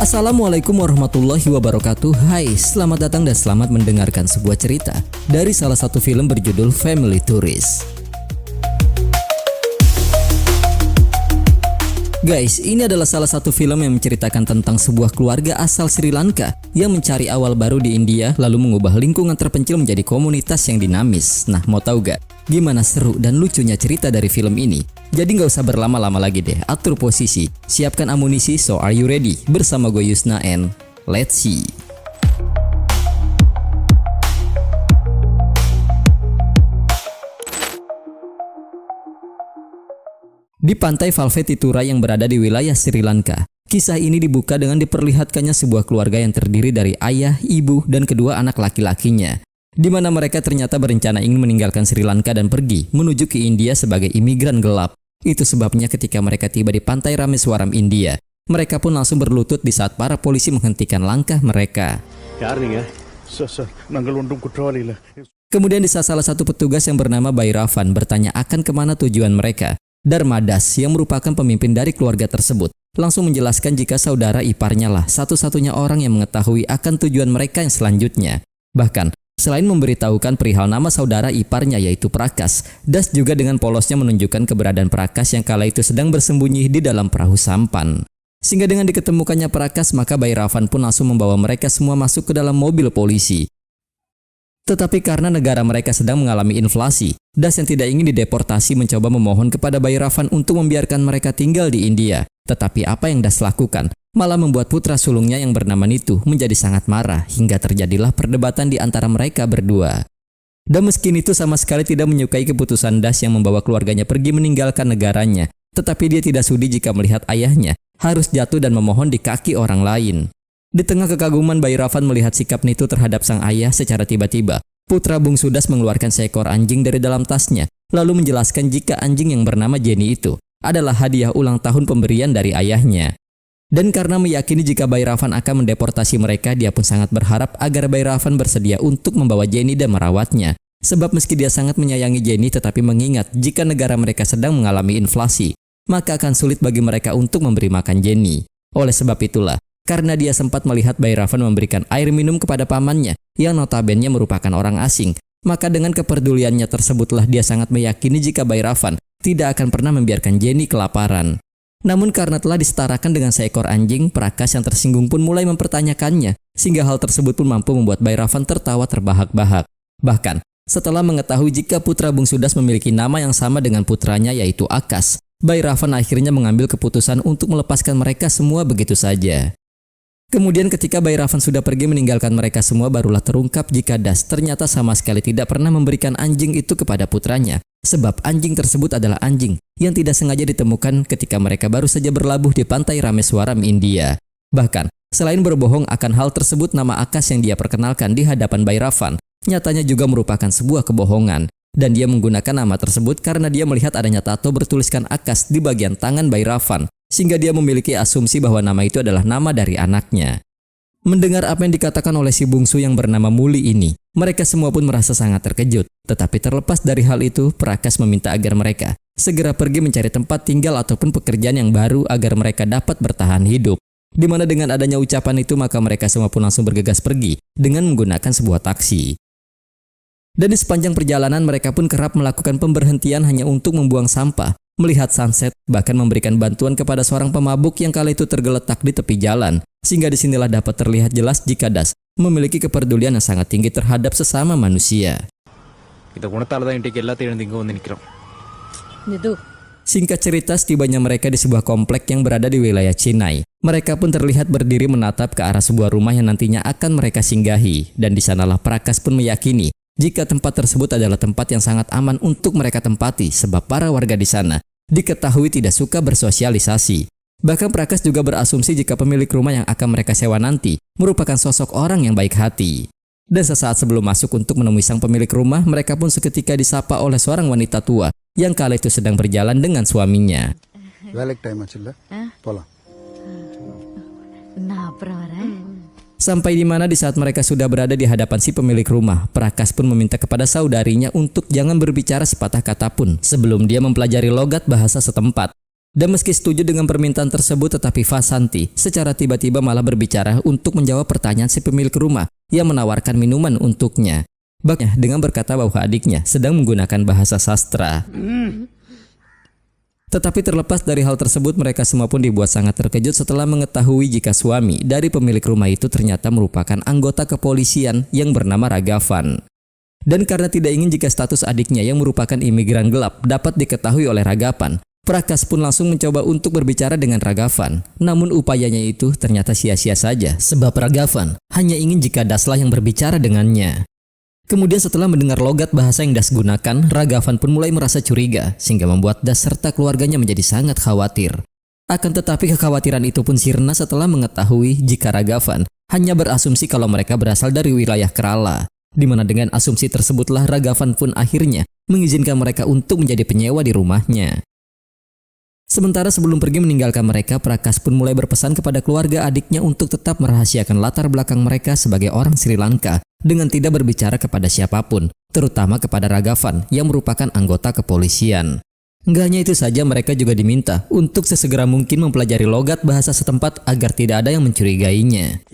Assalamualaikum warahmatullahi wabarakatuh. Hai, selamat datang dan selamat mendengarkan sebuah cerita dari salah satu film berjudul Family Tourist. Guys, ini adalah salah satu film yang menceritakan tentang sebuah keluarga asal Sri Lanka yang mencari awal baru di India lalu mengubah lingkungan terpencil menjadi komunitas yang dinamis. Nah, mau tahu gak gimana seru dan lucunya cerita dari film ini? Jadi nggak usah berlama-lama lagi deh, atur posisi, siapkan amunisi, so are you ready? Bersama gue Yusna and let's see. Di pantai Valvettitura yang berada di wilayah Sri Lanka, kisah ini dibuka dengan diperlihatkannya sebuah keluarga yang terdiri dari ayah, ibu, dan kedua anak laki-lakinya, di mana mereka ternyata berencana ingin meninggalkan Sri Lanka dan pergi menuju ke India sebagai imigran gelap. Itu sebabnya ketika mereka tiba di pantai Rameswaram, India, mereka pun langsung berlutut di saat para polisi menghentikan langkah mereka. Kemudian di saat salah satu petugas yang bernama Bhairavan bertanya akan kemana tujuan mereka, Dharmadas yang merupakan pemimpin dari keluarga tersebut langsung menjelaskan jika saudara iparnya lah satu-satunya orang yang mengetahui akan tujuan mereka yang selanjutnya. Bahkan, selain memberitahukan perihal nama saudara iparnya yaitu Prakas, Das juga dengan polosnya menunjukkan keberadaan Prakas yang kala itu sedang bersembunyi di dalam perahu sampan. Sehingga dengan diketemukannya Prakas, maka Bhairavan pun langsung membawa mereka semua masuk ke dalam mobil polisi. Tetapi karena negara mereka sedang mengalami inflasi, Das yang tidak ingin dideportasi mencoba memohon kepada Bhairavan untuk membiarkan mereka tinggal di India. Tetapi apa yang Das lakukan malah membuat putra sulungnya yang bernama Nitu menjadi sangat marah hingga terjadilah perdebatan di antara mereka berdua. Dan meski Nitu sama sekali tidak menyukai keputusan Das yang membawa keluarganya pergi meninggalkan negaranya, tetapi dia tidak sudi jika melihat ayahnya harus jatuh dan memohon di kaki orang lain. Di tengah kekaguman Bhairavan melihat sikap Nitu terhadap sang ayah, secara tiba-tiba putra bungsu Das mengeluarkan seekor anjing dari dalam tasnya, lalu menjelaskan jika anjing yang bernama Jenny itu adalah hadiah ulang tahun pemberian dari ayahnya. Dan karena meyakini jika Bhairavan akan mendeportasi mereka, dia pun sangat berharap agar Bhairavan bersedia untuk membawa Jenny dan merawatnya. Sebab meski dia sangat menyayangi Jenny, tetapi mengingat jika negara mereka sedang mengalami inflasi, maka akan sulit bagi mereka untuk memberi makan Jenny. Oleh sebab itulah, karena dia sempat melihat Bhairavan memberikan air minum kepada pamannya yang notabene merupakan orang asing, maka dengan kepeduliannya tersebutlah dia sangat meyakini jika Bhairavan tidak akan pernah membiarkan Jenny kelaparan. Namun karena telah disetarakan dengan seekor anjing, Prakas yang tersinggung pun mulai mempertanyakannya, sehingga hal tersebut pun mampu membuat Bhairavan tertawa terbahak-bahak. Bahkan, setelah mengetahui jika putra bungsu Das memiliki nama yang sama dengan putranya yaitu Akas, Bhairavan akhirnya mengambil keputusan untuk melepaskan mereka semua begitu saja. Kemudian ketika Bhairavan sudah pergi meninggalkan mereka semua, barulah terungkap jika Das ternyata sama sekali tidak pernah memberikan anjing itu kepada putranya. Sebab anjing tersebut adalah anjing yang tidak sengaja ditemukan ketika mereka baru saja berlabuh di pantai Rameswaram, India. Bahkan, selain berbohong akan hal tersebut, nama Akas yang dia perkenalkan di hadapan Bhairavan nyatanya juga merupakan sebuah kebohongan. Dan dia menggunakan nama tersebut karena dia melihat adanya tato bertuliskan Akas di bagian tangan Bhairavan, sehingga dia memiliki asumsi bahwa nama itu adalah nama dari anaknya. Mendengar apa yang dikatakan oleh si bungsu yang bernama Muli ini, mereka semua pun merasa sangat terkejut. Tetapi terlepas dari hal itu, Prakas meminta agar mereka segera pergi mencari tempat tinggal ataupun pekerjaan yang baru agar mereka dapat bertahan hidup. Di mana dengan adanya ucapan itu, maka mereka semua pun langsung bergegas pergi dengan menggunakan sebuah taksi. Dan di sepanjang perjalanan mereka pun kerap melakukan pemberhentian hanya untuk membuang sampah, melihat sunset, bahkan memberikan bantuan kepada seorang pemabuk yang kala itu tergeletak di tepi jalan. Sehingga disinilah dapat terlihat jelas jika Das memiliki kepedulian yang sangat tinggi terhadap sesama manusia. Singkat cerita, setibanya mereka di sebuah komplek yang berada di wilayah Chennai, mereka pun terlihat berdiri menatap ke arah sebuah rumah yang nantinya akan mereka singgahi. Dan di sanalah Prakas pun meyakini jika tempat tersebut adalah tempat yang sangat aman untuk mereka tempati, sebab para warga di sana diketahui tidak suka bersosialisasi. Bahkan Prakas juga berasumsi jika pemilik rumah yang akan mereka sewa nanti merupakan sosok orang yang baik hati. Dan sesaat sebelum masuk untuk menemui sang pemilik rumah, mereka pun seketika disapa oleh seorang wanita tua yang kala itu sedang berjalan dengan suaminya. Sampai di mana di saat mereka sudah berada di hadapan si pemilik rumah, Prakas pun meminta kepada saudarinya untuk jangan berbicara sepatah kata pun sebelum dia mempelajari logat bahasa setempat. Dan meski setuju dengan permintaan tersebut, tetapi Vasanti secara tiba-tiba malah berbicara untuk menjawab pertanyaan si pemilik rumah yang menawarkan minuman untuknya. Bahkan dengan berkata bahwa adiknya sedang menggunakan bahasa sastra. Tetapi terlepas dari hal tersebut, mereka semua pun dibuat sangat terkejut setelah mengetahui jika suami dari pemilik rumah itu ternyata merupakan anggota kepolisian yang bernama Ragavan. Dan karena tidak ingin jika status adiknya yang merupakan imigran gelap dapat diketahui oleh Ragavan, Prakas pun langsung mencoba untuk berbicara dengan Ragavan. Namun upayanya itu ternyata sia-sia saja, sebab Ragavan hanya ingin jika Daslah yang berbicara dengannya. Kemudian setelah mendengar logat bahasa yang Das gunakan, Ragavan pun mulai merasa curiga, sehingga membuat Das serta keluarganya menjadi sangat khawatir. Akan tetapi kekhawatiran itu pun sirna setelah mengetahui jika Ragavan hanya berasumsi kalau mereka berasal dari wilayah Kerala. Di mana dengan asumsi tersebutlah Ragavan pun akhirnya mengizinkan mereka untuk menjadi penyewa di rumahnya. Sementara sebelum pergi meninggalkan mereka, Prakas pun mulai berpesan kepada keluarga adiknya untuk tetap merahasiakan latar belakang mereka sebagai orang Sri Lanka dengan tidak berbicara kepada siapapun, terutama kepada Ragavan yang merupakan anggota kepolisian. Enggak hanya itu saja, mereka juga diminta untuk sesegera mungkin mempelajari logat bahasa setempat agar tidak ada yang mencurigainya.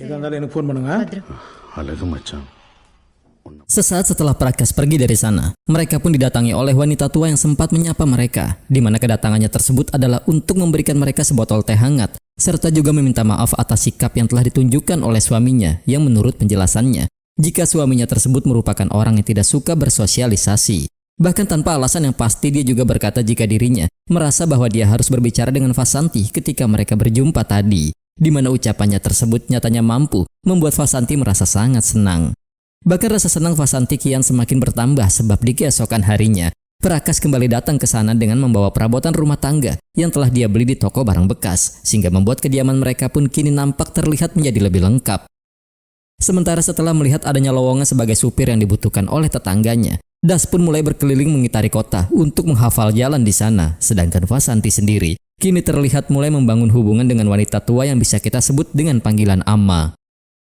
Sesaat setelah Prakas pergi dari sana, mereka pun didatangi oleh wanita tua yang sempat menyapa mereka, di mana kedatangannya tersebut adalah untuk memberikan mereka sebotol teh hangat, serta juga meminta maaf atas sikap yang telah ditunjukkan oleh suaminya yang menurut penjelasannya, jika suaminya tersebut merupakan orang yang tidak suka bersosialisasi. Bahkan tanpa alasan yang pasti, dia juga berkata jika dirinya merasa bahwa dia harus berbicara dengan Vasanti ketika mereka berjumpa tadi, di mana ucapannya tersebut nyatanya mampu membuat Vasanti merasa sangat senang. Bahkan rasa senang Vasanti kian semakin bertambah sebab di keesokan harinya, Prakas kembali datang ke sana dengan membawa perabotan rumah tangga yang telah dia beli di toko barang bekas, sehingga membuat kediaman mereka pun kini nampak terlihat menjadi lebih lengkap. Sementara setelah melihat adanya lowongan sebagai supir yang dibutuhkan oleh tetangganya, Das pun mulai berkeliling mengitari kota untuk menghafal jalan di sana, sedangkan Vasanti sendiri kini terlihat mulai membangun hubungan dengan wanita tua yang bisa kita sebut dengan panggilan Amma.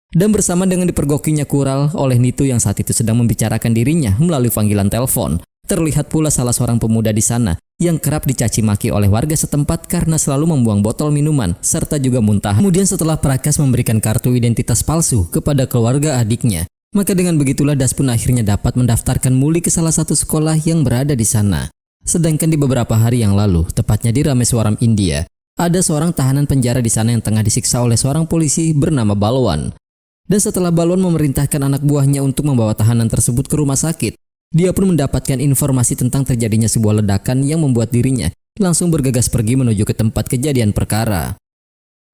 Dan bersama dengan dipergokinya Kural oleh Nitu yang saat itu sedang membicarakan dirinya melalui panggilan telepon, terlihat pula salah seorang pemuda di sana yang kerap dicaci maki oleh warga setempat karena selalu membuang botol minuman serta juga muntah. Kemudian setelah Prakas memberikan kartu identitas palsu kepada keluarga adiknya, maka dengan begitulah Das pun akhirnya dapat mendaftarkan Muli ke salah satu sekolah yang berada di sana. Sedangkan di beberapa hari yang lalu, tepatnya di Rameswaram, India, ada seorang tahanan penjara di sana yang tengah disiksa oleh seorang polisi bernama Balwan. Dan setelah Balwan memerintahkan anak buahnya untuk membawa tahanan tersebut ke rumah sakit, dia pun mendapatkan informasi tentang terjadinya sebuah ledakan yang membuat dirinya langsung bergegas pergi menuju ke tempat kejadian perkara.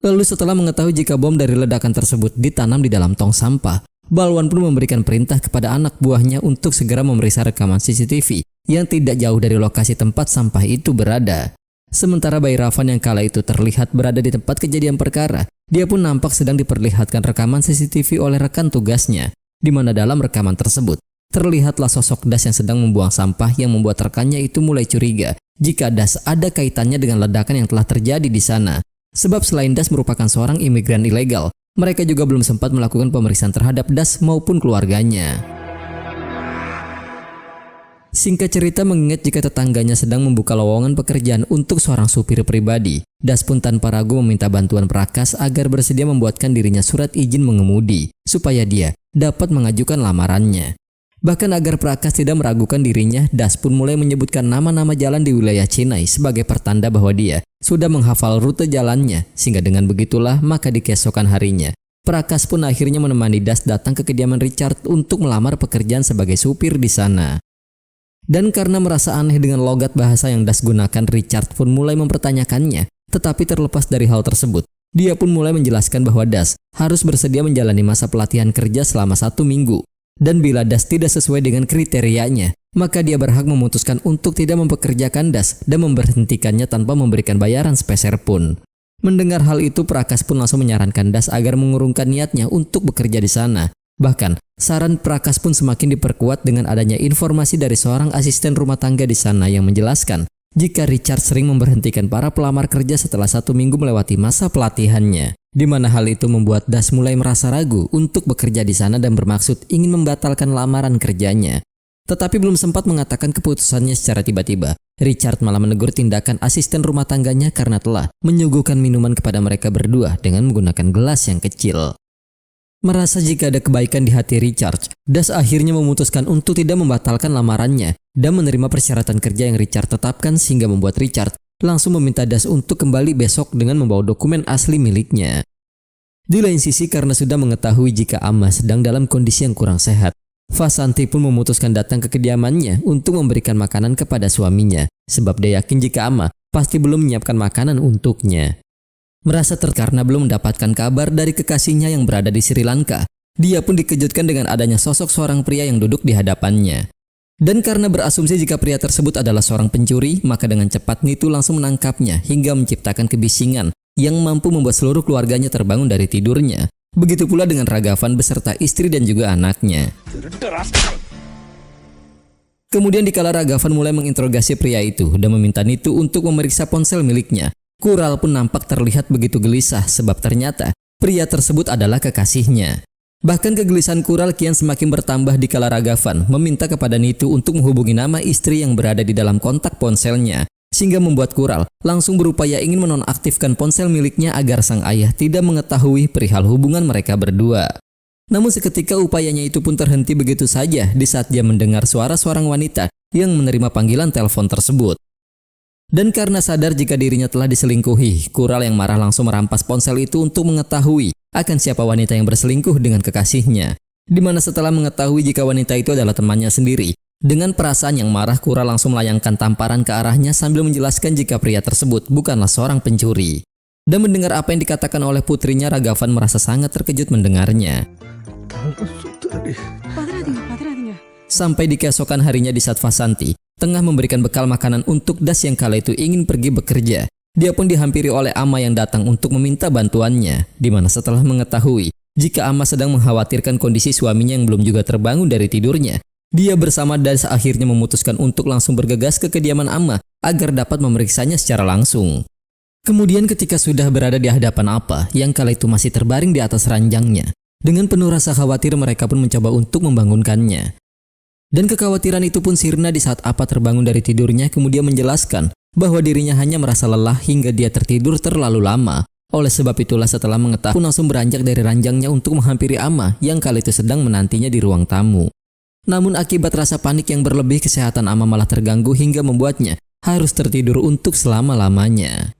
Lalu setelah mengetahui jika bom dari ledakan tersebut ditanam di dalam tong sampah, Balwan pun memberikan perintah kepada anak buahnya untuk segera memeriksa rekaman CCTV yang tidak jauh dari lokasi tempat sampah itu berada. Sementara Bhairavan yang kala itu terlihat berada di tempat kejadian perkara, dia pun nampak sedang diperlihatkan rekaman CCTV oleh rekan tugasnya, di mana dalam rekaman tersebut terlihatlah sosok Das yang sedang membuang sampah yang membuat rekannya itu mulai curiga jika Das ada kaitannya dengan ledakan yang telah terjadi di sana. Sebab selain Das merupakan seorang imigran ilegal, mereka juga belum sempat melakukan pemeriksaan terhadap Das maupun keluarganya. Singkat cerita, mengingat jika tetangganya sedang membuka lowongan pekerjaan untuk seorang supir pribadi, Das pun tanpa ragu meminta bantuan Prakas agar bersedia membuatkan dirinya surat izin mengemudi, supaya dia dapat mengajukan lamarannya. Bahkan agar Prakas tidak meragukan dirinya, Das pun mulai menyebutkan nama-nama jalan di wilayah Chennai sebagai pertanda bahwa dia sudah menghafal rute jalannya, sehingga dengan begitulah maka di keesokan harinya, Prakas pun akhirnya menemani Das datang ke kediaman Richard untuk melamar pekerjaan sebagai supir di sana. Dan karena merasa aneh dengan logat bahasa yang Das gunakan, Richard pun mulai mempertanyakannya. Tetapi terlepas dari hal tersebut, dia pun mulai menjelaskan bahwa Das harus bersedia menjalani masa pelatihan kerja selama 1 minggu. Dan bila Das tidak sesuai dengan kriterianya, maka dia berhak memutuskan untuk tidak mempekerjakan Das dan memberhentikannya tanpa memberikan bayaran sepeser pun. Mendengar hal itu, Prakas pun langsung menyarankan Das agar mengurungkan niatnya untuk bekerja di sana. Bahkan, saran Prakas pun semakin diperkuat dengan adanya informasi dari seorang asisten rumah tangga di sana yang menjelaskan jika Richard sering memberhentikan para pelamar kerja setelah 1 minggu melewati masa pelatihannya. Di mana hal itu membuat Das mulai merasa ragu untuk bekerja di sana dan bermaksud ingin membatalkan lamaran kerjanya. Tetapi belum sempat mengatakan keputusannya secara tiba-tiba, Richard malah menegur tindakan asisten rumah tangganya karena telah menyuguhkan minuman kepada mereka berdua dengan menggunakan gelas yang kecil. Merasa jika ada kebaikan di hati Richard, Das akhirnya memutuskan untuk tidak membatalkan lamarannya dan menerima persyaratan kerja yang Richard tetapkan, sehingga membuat Richard langsung meminta Das untuk kembali besok dengan membawa dokumen asli miliknya. Di lain sisi, karena sudah mengetahui jika Amma sedang dalam kondisi yang kurang sehat, Vasanti pun memutuskan datang ke kediamannya untuk memberikan makanan kepada suaminya, sebab dia yakin jika Amma pasti belum menyiapkan makanan untuknya. Merasa karena belum mendapatkan kabar dari kekasihnya yang berada di Sri Lanka, dia pun dikejutkan dengan adanya sosok seorang pria yang duduk di hadapannya. Dan karena berasumsi jika pria tersebut adalah seorang pencuri, maka dengan cepat Nitu langsung menangkapnya hingga menciptakan kebisingan yang mampu membuat seluruh keluarganya terbangun dari tidurnya. Begitu pula dengan Ragavan beserta istri dan juga anaknya. Kemudian dikala Ragavan mulai menginterogasi pria itu dan meminta Nitu untuk memeriksa ponsel miliknya, Kural pun nampak terlihat begitu gelisah sebab ternyata pria tersebut adalah kekasihnya. Bahkan kegelisahan Kural kian semakin bertambah dikala Ragavan meminta kepada Nitu untuk menghubungi nama istri yang berada di dalam kontak ponselnya, sehingga membuat Kural langsung berupaya ingin menonaktifkan ponsel miliknya agar sang ayah tidak mengetahui perihal hubungan mereka berdua. Namun seketika upayanya itu pun terhenti begitu saja di saat dia mendengar suara seorang wanita yang menerima panggilan telepon tersebut. Dan karena sadar jika dirinya telah diselingkuhi, Kural yang marah langsung merampas ponsel itu untuk mengetahui akan siapa wanita yang berselingkuh dengan kekasihnya. Dimana setelah mengetahui jika wanita itu adalah temannya sendiri, dengan perasaan yang marah, Kural langsung melayangkan tamparan ke arahnya sambil menjelaskan jika pria tersebut bukanlah seorang pencuri. Dan mendengar apa yang dikatakan oleh putrinya, Ragavan merasa sangat terkejut mendengarnya. Sampai di keesokan harinya di saat Vasanti tengah memberikan bekal makanan untuk Das yang kala itu ingin pergi bekerja, dia pun dihampiri oleh Amma yang datang untuk meminta bantuannya. Dimana setelah mengetahui jika Amma sedang mengkhawatirkan kondisi suaminya yang belum juga terbangun dari tidurnya, dia bersama Das akhirnya memutuskan untuk langsung bergegas ke kediaman Amma agar dapat memeriksanya secara langsung. Kemudian ketika sudah berada di hadapan Appa yang kala itu masih terbaring di atas ranjangnya, dengan penuh rasa khawatir mereka pun mencoba untuk membangunkannya. Dan kekhawatiran itu pun sirna di saat Appa terbangun dari tidurnya kemudian menjelaskan bahwa dirinya hanya merasa lelah hingga dia tertidur terlalu lama. Oleh sebab itulah setelah mengetahui pun langsung beranjak dari ranjangnya untuk menghampiri Amma yang kala itu sedang menantinya di ruang tamu. Namun akibat rasa panik yang berlebih, kesehatan Amma malah terganggu hingga membuatnya harus tertidur untuk selama-lamanya.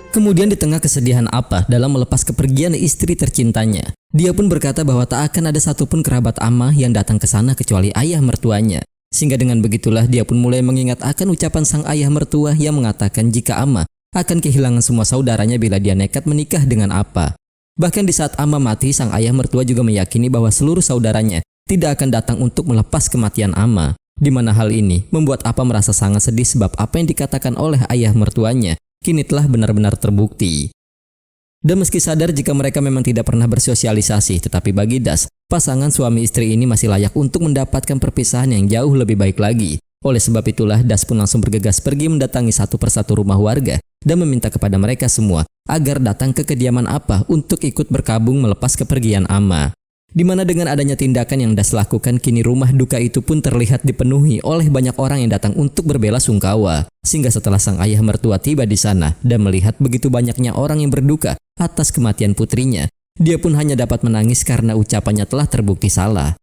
Kemudian di tengah kesedihan Appa dalam melepas kepergian istri tercintanya, dia pun berkata bahwa tak akan ada satupun kerabat Amma yang datang ke sana kecuali ayah mertuanya. Sehingga dengan begitulah dia pun mulai mengingat akan ucapan sang ayah mertua yang mengatakan jika Amma akan kehilangan semua saudaranya bila dia nekat menikah dengan Appa. Bahkan di saat Amma mati, sang ayah mertua juga meyakini bahwa seluruh saudaranya tidak akan datang untuk melepas kematian Amma. Di mana hal ini membuat Appa merasa sangat sedih sebab apa yang dikatakan oleh ayah mertuanya kini telah benar-benar terbukti. Dan meski sadar jika mereka memang tidak pernah bersosialisasi, tetapi bagi Das, pasangan suami istri ini masih layak untuk mendapatkan perpisahan yang jauh lebih baik lagi. Oleh sebab itulah Das pun langsung bergegas pergi mendatangi satu persatu rumah warga dan meminta kepada mereka semua agar datang ke kediaman Appa untuk ikut berkabung melepas kepergian Amma. Di mana dengan adanya tindakan yang Das lakukan, kini rumah duka itu pun terlihat dipenuhi oleh banyak orang yang datang untuk berbela sungkawa. Sehingga setelah sang ayah mertua tiba di sana dan melihat begitu banyaknya orang yang berduka atas kematian putrinya, dia pun hanya dapat menangis karena ucapannya telah terbukti salah.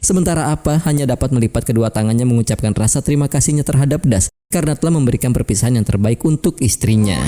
Sementara Appa hanya dapat melipat kedua tangannya mengucapkan rasa terima kasihnya terhadap Das karena telah memberikan perpisahan yang terbaik untuk istrinya.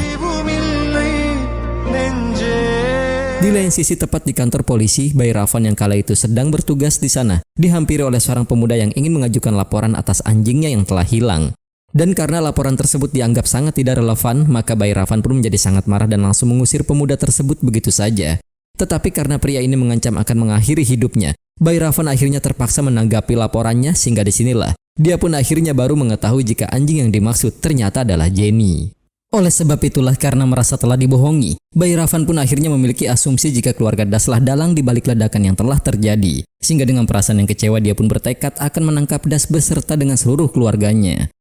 Di lain sisi, tepat di kantor polisi, Bhairavan yang kala itu sedang bertugas di sana dihampiri oleh seorang pemuda yang ingin mengajukan laporan atas anjingnya yang telah hilang. Dan karena laporan tersebut dianggap sangat tidak relevan, maka Bhairavan pun menjadi sangat marah dan langsung mengusir pemuda tersebut begitu saja. Tetapi karena pria ini mengancam akan mengakhiri hidupnya, Bhairavan akhirnya terpaksa menanggapi laporannya, sehingga disinilah dia pun akhirnya baru mengetahui jika anjing yang dimaksud ternyata adalah Jenny. Oleh sebab itulah, karena merasa telah dibohongi, Bhairavan pun akhirnya memiliki asumsi jika keluarga Das lah dalang di balik ledakan yang telah terjadi. Sehingga dengan perasaan yang kecewa, dia pun bertekad akan menangkap Das beserta dengan seluruh keluarganya.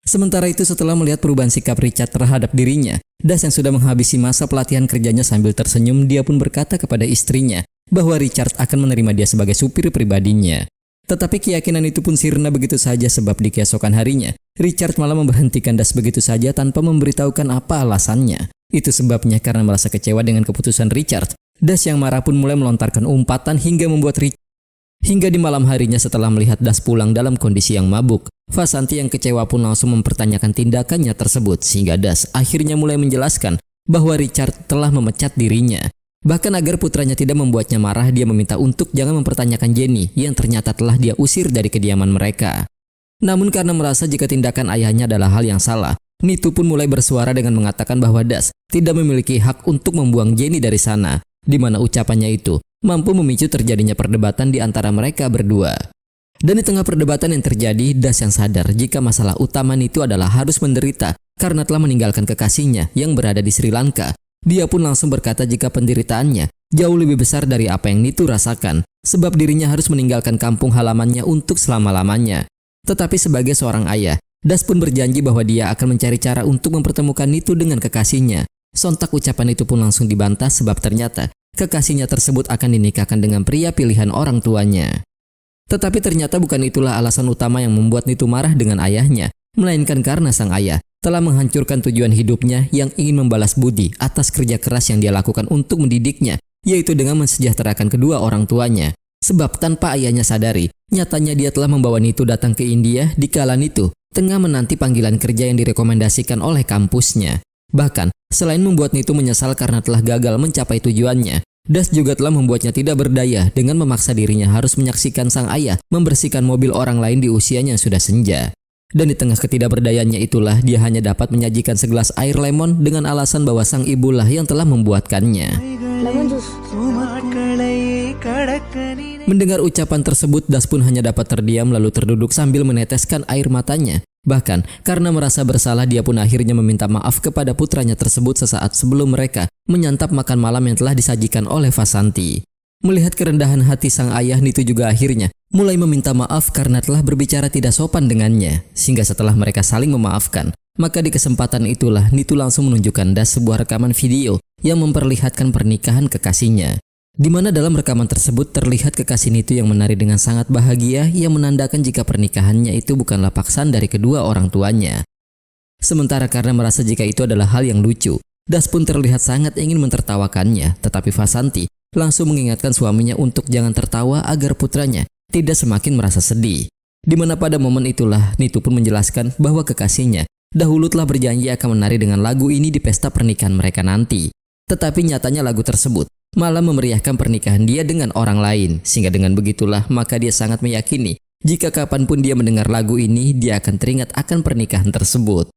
Sementara itu, setelah melihat perubahan sikap Richard terhadap dirinya, Das yang sudah menghabisi masa pelatihan kerjanya sambil tersenyum, dia pun berkata kepada istrinya bahwa Richard akan menerima dia sebagai supir pribadinya. Tetapi keyakinan itu pun sirna begitu saja sebab di keesokan harinya, Richard malah memberhentikan Das begitu saja tanpa memberitahukan apa alasannya. Itu sebabnya karena merasa kecewa dengan keputusan Richard, Das yang marah pun mulai melontarkan umpatan hingga membuat Richard. Hingga di malam harinya setelah melihat Das pulang dalam kondisi yang mabuk, Vasanti yang kecewa pun langsung mempertanyakan tindakannya tersebut sehingga Das akhirnya mulai menjelaskan bahwa Richard telah memecat dirinya. Bahkan agar putranya tidak membuatnya marah, dia meminta untuk jangan mempertanyakan Jenny yang ternyata telah dia usir dari kediaman mereka. Namun karena merasa jika tindakan ayahnya adalah hal yang salah, Nitu pun mulai bersuara dengan mengatakan bahwa Das tidak memiliki hak untuk membuang Jenny dari sana, di mana ucapannya itu mampu memicu terjadinya perdebatan di antara mereka berdua. Dan di tengah perdebatan yang terjadi, Das yang sadar jika masalah utama Nitu adalah harus menderita karena telah meninggalkan kekasihnya yang berada di Sri Lanka. Dia pun langsung berkata jika penderitaannya jauh lebih besar dari apa yang Nitu rasakan, sebab dirinya harus meninggalkan kampung halamannya untuk selama-lamanya. Tetapi sebagai seorang ayah, Das pun berjanji bahwa dia akan mencari cara untuk mempertemukan Nitu dengan kekasihnya. Sontak ucapan itu pun langsung dibantah sebab ternyata kekasihnya tersebut akan dinikahkan dengan pria pilihan orang tuanya. Tetapi ternyata bukan itulah alasan utama yang membuat Nitu marah dengan ayahnya, melainkan karena sang ayah telah menghancurkan tujuan hidupnya yang ingin membalas budi atas kerja keras yang dia lakukan untuk mendidiknya, yaitu dengan mensejahterakan kedua orang tuanya. Sebab tanpa ayahnya sadari, nyatanya dia telah membawa Nitu datang ke India di kala Nitu tengah menanti panggilan kerja yang direkomendasikan oleh kampusnya. Bahkan, selain membuat Nitu menyesal karena telah gagal mencapai tujuannya, Das juga telah membuatnya tidak berdaya dengan memaksa dirinya harus menyaksikan sang ayah membersihkan mobil orang lain di usianya yang sudah senja. Dan di tengah ketidakberdayaannya itulah dia hanya dapat menyajikan segelas air lemon dengan alasan bahwa sang ibulah yang telah membuatkannya. Mendengar ucapan tersebut, Das pun hanya dapat terdiam lalu terduduk sambil meneteskan air matanya. Bahkan karena merasa bersalah, dia pun akhirnya meminta maaf kepada putranya tersebut sesaat sebelum mereka menyantap makan malam yang telah disajikan oleh Vasanti. Melihat kerendahan hati sang ayah, Nitu juga akhirnya mulai meminta maaf karena telah berbicara tidak sopan dengannya. Sehingga setelah mereka saling memaafkan, maka di kesempatan itulah Nitu langsung menunjukkan Das sebuah rekaman video yang memperlihatkan pernikahan kekasihnya. Di mana dalam rekaman tersebut terlihat kekasih Nitu yang menari dengan sangat bahagia yang menandakan jika pernikahannya itu bukanlah paksaan dari kedua orang tuanya. Sementara karena merasa jika itu adalah hal yang lucu, Das pun terlihat sangat ingin mentertawakannya, tetapi Vasanti langsung mengingatkan suaminya untuk jangan tertawa agar putranya tidak semakin merasa sedih. Di mana pada momen itulah Nitu pun menjelaskan bahwa kekasihnya dahulu telah berjanji akan menari dengan lagu ini di pesta pernikahan mereka nanti. Tetapi nyatanya lagu tersebut malah memeriahkan pernikahan dia dengan orang lain, sehingga dengan begitulah maka dia sangat meyakini jika kapanpun dia mendengar lagu ini dia akan teringat akan pernikahan tersebut.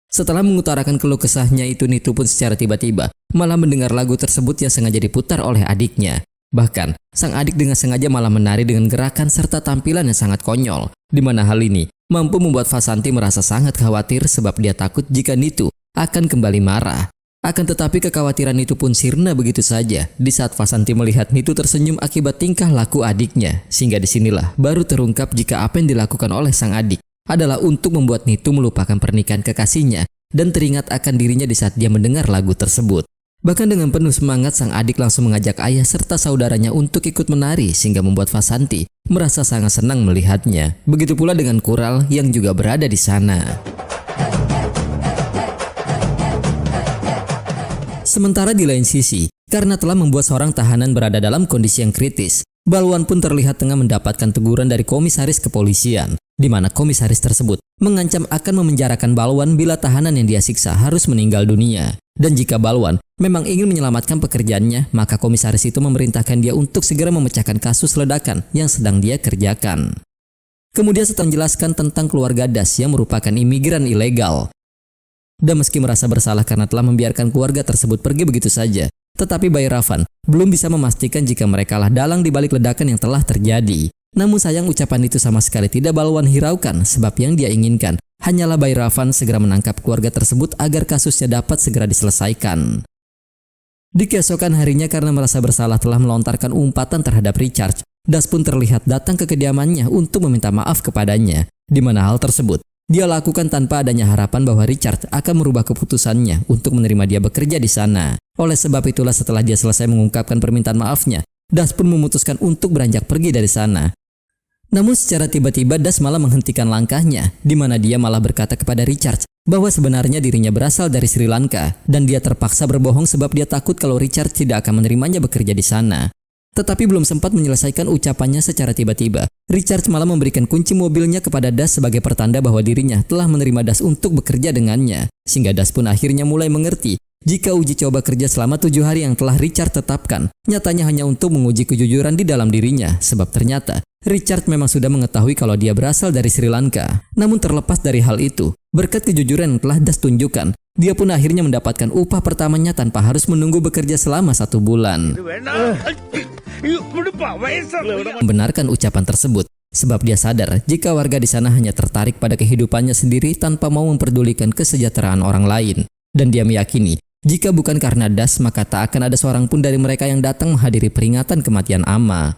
Setelah mengutarakan keluh kesahnya itu, Nitu pun secara tiba-tiba malah mendengar lagu tersebut yang sengaja diputar oleh adiknya. Bahkan, sang adik dengan sengaja malah menari dengan gerakan serta tampilan yang sangat konyol, di mana hal ini mampu membuat Vasanti merasa sangat khawatir sebab dia takut jika Nitu akan kembali marah. Akan tetapi kekhawatiran Nitu pun sirna begitu saja di saat Vasanti melihat Nitu tersenyum akibat tingkah laku adiknya, sehingga disinilah baru terungkap jika apa yang dilakukan oleh sang adik adalah untuk membuat Nitu melupakan pernikahan kekasihnya dan teringat akan dirinya di saat dia mendengar lagu tersebut. Bahkan dengan penuh semangat, sang adik langsung mengajak ayah serta saudaranya untuk ikut menari sehingga membuat Vasanti merasa sangat senang melihatnya. Begitu pula dengan Kural yang juga berada di sana. Sementara di lain sisi, karena telah membuat seorang tahanan berada dalam kondisi yang kritis, Balwan pun terlihat tengah mendapatkan teguran dari komisaris kepolisian, di mana komisaris tersebut mengancam akan memenjarakan Balwan bila tahanan yang dia siksa harus meninggal dunia. Dan jika Balwan memang ingin menyelamatkan pekerjaannya, maka komisaris itu memerintahkan dia untuk segera memecahkan kasus ledakan yang sedang dia kerjakan. Kemudian setelah menjelaskan tentang keluarga Das yang merupakan imigran ilegal. Dan meski merasa bersalah karena telah membiarkan keluarga tersebut pergi begitu saja, tetapi Bhairavan belum bisa memastikan jika merekalah dalang di balik ledakan yang telah terjadi. Namun sayang ucapan itu sama sekali tidak Balwan hiraukan sebab yang dia inginkan hanyalah Bhairavan segera menangkap keluarga tersebut agar kasusnya dapat segera diselesaikan. Di keesokan harinya karena merasa bersalah telah melontarkan umpatan terhadap Richard, Das pun terlihat datang ke kediamannya untuk meminta maaf kepadanya, di mana hal tersebut dia lakukan tanpa adanya harapan bahwa Richard akan merubah keputusannya untuk menerima dia bekerja di sana. Oleh sebab itulah setelah dia selesai mengungkapkan permintaan maafnya, Das pun memutuskan untuk beranjak pergi dari sana. Namun secara tiba-tiba Das malah menghentikan langkahnya, di mana dia malah berkata kepada Richard bahwa sebenarnya dirinya berasal dari Sri Lanka dan dia terpaksa berbohong sebab dia takut kalau Richard tidak akan menerimanya bekerja di sana. Tetapi belum sempat menyelesaikan ucapannya secara tiba-tiba, Richard malah memberikan kunci mobilnya kepada Das sebagai pertanda bahwa dirinya telah menerima Das untuk bekerja dengannya. Sehingga Das pun akhirnya mulai mengerti jika uji coba kerja selama 7 hari yang telah Richard tetapkan, nyatanya hanya untuk menguji kejujuran di dalam dirinya. Sebab ternyata Richard memang sudah mengetahui kalau dia berasal dari Sri Lanka. Namun terlepas dari hal itu, berkat kejujuran yang telah Das tunjukkan, dia pun akhirnya mendapatkan upah pertamanya tanpa harus menunggu bekerja selama 1 bulan. Membenarkan ucapan tersebut, sebab dia sadar jika warga di sana hanya tertarik pada kehidupannya sendiri tanpa mau memperdulikan kesejahteraan orang lain. Dan dia meyakini, jika bukan karena Das, maka tak akan ada seorang pun dari mereka yang datang menghadiri peringatan kematian Amma.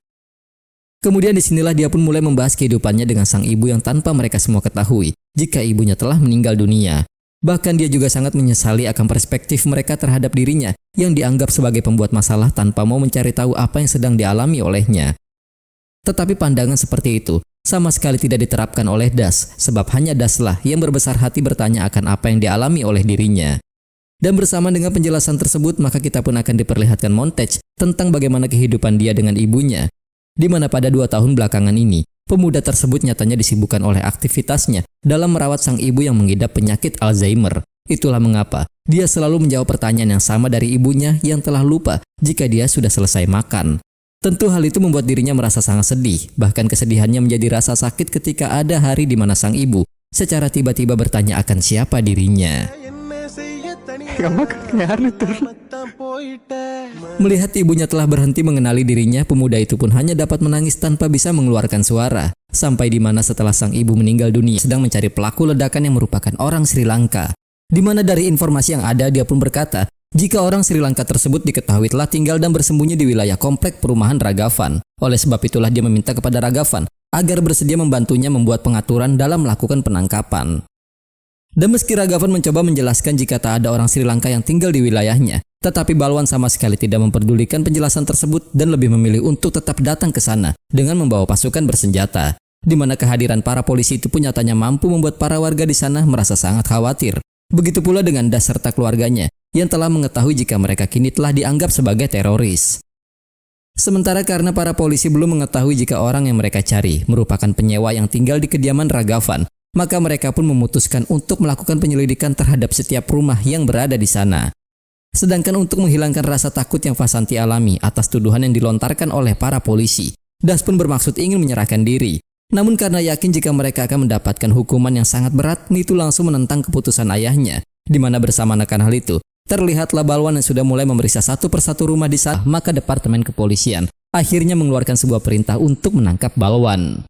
Kemudian disinilah dia pun mulai membahas kehidupannya dengan sang ibu yang tanpa mereka semua ketahui jika ibunya telah meninggal dunia. Bahkan dia juga sangat menyesali akan perspektif mereka terhadap dirinya yang dianggap sebagai pembuat masalah tanpa mau mencari tahu apa yang sedang dialami olehnya. Tetapi pandangan seperti itu sama sekali tidak diterapkan oleh Das, sebab hanya Das-lah yang berbesar hati bertanya akan apa yang dialami oleh dirinya. Dan bersama dengan penjelasan tersebut, maka kita pun akan diperlihatkan montage tentang bagaimana kehidupan dia dengan ibunya, di mana pada 2 tahun belakangan ini, pemuda tersebut nyatanya disibukkan oleh aktivitasnya dalam merawat sang ibu yang mengidap penyakit Alzheimer. Itulah mengapa dia selalu menjawab pertanyaan yang sama dari ibunya yang telah lupa jika dia sudah selesai makan. Tentu hal itu membuat dirinya merasa sangat sedih, bahkan kesedihannya menjadi rasa sakit ketika ada hari di mana sang ibu secara tiba-tiba bertanya akan siapa dirinya. Melihat ibunya telah berhenti mengenali dirinya, pemuda itu pun hanya dapat menangis tanpa bisa mengeluarkan suara. Sampai di mana setelah sang ibu meninggal dunia, sedang mencari pelaku ledakan yang merupakan orang Sri Lanka. Di mana dari informasi yang ada, dia pun berkata, jika orang Sri Lanka tersebut diketahui telah tinggal dan bersembunyi di wilayah komplek perumahan Ragavan. Oleh sebab itulah dia meminta kepada Ragavan agar bersedia membantunya membuat pengaturan dalam melakukan penangkapan. Dan meski Ragavan mencoba menjelaskan jika tak ada orang Sri Lanka yang tinggal di wilayahnya, tetapi Balwan sama sekali tidak memperdulikan penjelasan tersebut dan lebih memilih untuk tetap datang ke sana dengan membawa pasukan bersenjata. Di mana kehadiran para polisi itu pun nyatanya mampu membuat para warga di sana merasa sangat khawatir. Begitu pula dengan Das serta keluarganya yang telah mengetahui jika mereka kini telah dianggap sebagai teroris. Sementara karena para polisi belum mengetahui jika orang yang mereka cari merupakan penyewa yang tinggal di kediaman Ragavan, maka mereka pun memutuskan untuk melakukan penyelidikan terhadap setiap rumah yang berada di sana. Sedangkan untuk menghilangkan rasa takut yang Vasanti alami atas tuduhan yang dilontarkan oleh para polisi, Das pun bermaksud ingin menyerahkan diri. Namun karena yakin jika mereka akan mendapatkan hukuman yang sangat berat, Nitu langsung menentang keputusan ayahnya. Di mana bersama akan hal itu, terlihatlah Balwan yang sudah mulai memeriksa satu persatu rumah di sana. Maka Departemen Kepolisian akhirnya mengeluarkan sebuah perintah untuk menangkap Balwan.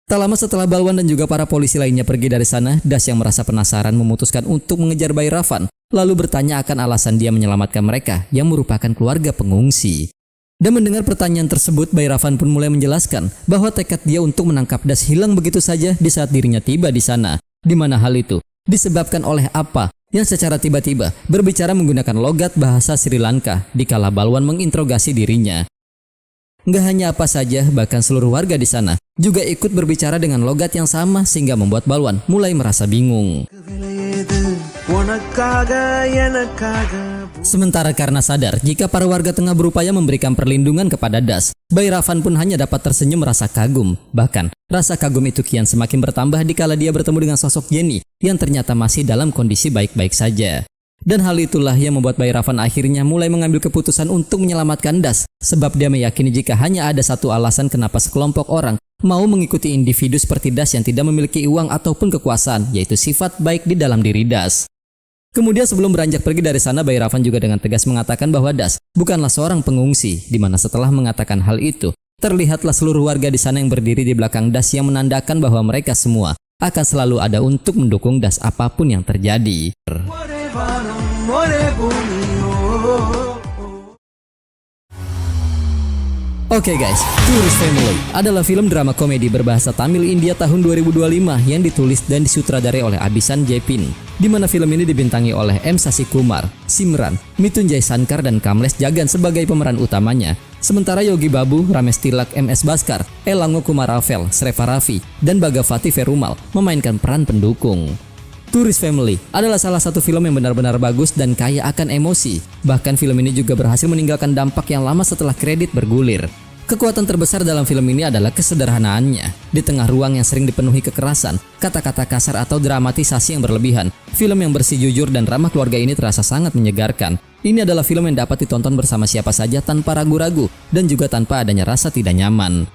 Tak lama setelah Balwan dan juga para polisi lainnya pergi dari sana, Das yang merasa penasaran memutuskan untuk mengejar Bhairavan, lalu bertanya akan alasan dia menyelamatkan mereka yang merupakan keluarga pengungsi. Dan mendengar pertanyaan tersebut, Bhairavan pun mulai menjelaskan bahwa tekad dia untuk menangkap Das hilang begitu saja di saat dirinya tiba di sana, di mana hal itu disebabkan oleh apa yang secara tiba-tiba berbicara menggunakan logat bahasa Sri Lanka dikala Balwan menginterogasi dirinya. Nggak hanya apa saja, bahkan seluruh warga di sana juga ikut berbicara dengan logat yang sama sehingga membuat Balwan mulai merasa bingung. Sementara karena sadar jika para warga tengah berupaya memberikan perlindungan kepada Das, Bhairavan pun hanya dapat tersenyum merasa kagum. Bahkan, rasa kagum itu kian semakin bertambah dikala dia bertemu dengan sosok Jenny yang ternyata masih dalam kondisi baik-baik saja. Dan hal itulah yang membuat Bhairavan akhirnya mulai mengambil keputusan untuk menyelamatkan Das, sebab dia meyakini jika hanya ada satu alasan kenapa sekelompok orang mau mengikuti individu seperti Das yang tidak memiliki uang ataupun kekuasaan, yaitu sifat baik di dalam diri Das. Kemudian sebelum beranjak pergi dari sana, Bhairavan juga dengan tegas mengatakan bahwa Das bukanlah seorang pengungsi, di mana setelah mengatakan hal itu, terlihatlah seluruh warga di sana yang berdiri di belakang Das yang menandakan bahwa mereka semua akan selalu ada untuk mendukung Das apapun yang terjadi. Oke guys, Tourist Family adalah film drama komedi berbahasa Tamil India tahun 2025 yang ditulis dan disutradarai oleh Abhisan Jepin, di mana film ini dibintangi oleh M. Sasi Kumar, Simran, Mithun Jai Sankar dan Kamlesh Jagan sebagai pemeran utamanya. Sementara Yogi Babu, Ramesh Tilak, MS Bhaskar, Elango Kumaravel, Sreva Ravi, dan Bhagavati Perumal memainkan peran pendukung. Tourist Family adalah salah satu film yang benar-benar bagus dan kaya akan emosi. Bahkan film ini juga berhasil meninggalkan dampak yang lama setelah kredit bergulir. Kekuatan terbesar dalam film ini adalah kesederhanaannya. Di tengah ruang yang sering dipenuhi kekerasan, kata-kata kasar atau dramatisasi yang berlebihan, film yang bersih, jujur, dan ramah keluarga ini terasa sangat menyegarkan. Ini adalah film yang dapat ditonton bersama siapa saja tanpa ragu-ragu dan juga tanpa adanya rasa tidak nyaman.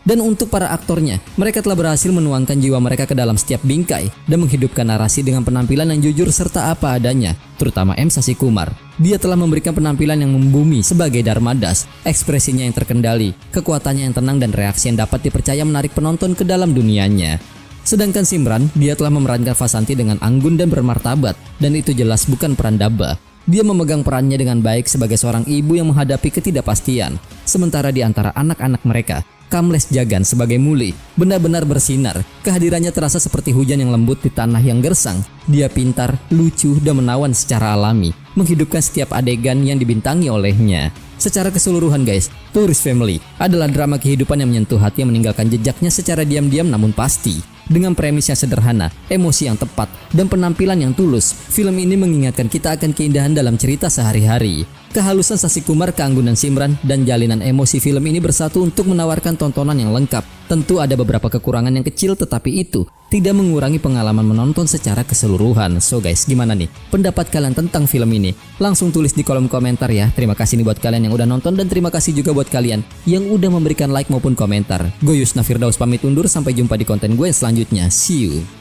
Dan untuk para aktornya, mereka telah berhasil menuangkan jiwa mereka ke dalam setiap bingkai dan menghidupkan narasi dengan penampilan yang jujur serta apa adanya, terutama M. Sasi Kumar. Dia telah memberikan penampilan yang membumi sebagai Dharmadas, ekspresinya yang terkendali, kekuatannya yang tenang dan reaksi yang dapat dipercaya menarik penonton ke dalam dunianya. Sedangkan Simran, dia telah memerankan Vasanti dengan anggun dan bermartabat, dan itu jelas bukan peran daba. Dia memegang perannya dengan baik sebagai seorang ibu yang menghadapi ketidakpastian. Sementara di antara anak-anak mereka, Kamlesh Jagan sebagai Muli benar-benar bersinar. Kehadirannya terasa seperti hujan yang lembut di tanah yang gersang. Dia pintar, lucu, dan menawan secara alami, menghidupkan setiap adegan yang dibintangi olehnya. Secara keseluruhan guys, Tourist Family adalah drama kehidupan yang menyentuh hati yang meninggalkan jejaknya secara diam-diam namun pasti. Dengan premis yang sederhana, emosi yang tepat, dan penampilan yang tulus, film ini mengingatkan kita akan keindahan dalam cerita sehari-hari. Kehalusan Sasi Kumar, keanggunan Simran, dan jalinan emosi film ini bersatu untuk menawarkan tontonan yang lengkap. Tentu ada beberapa kekurangan yang kecil, tetapi itu tidak mengurangi pengalaman menonton secara keseluruhan. So guys, gimana nih pendapat kalian tentang film ini? Langsung tulis di kolom komentar ya. Terima kasih nih buat kalian yang udah nonton, dan terima kasih juga buat kalian yang udah memberikan like maupun komentar. Gue Yusna Firdaus pamit undur, sampai jumpa di konten gue selanjutnya. See you.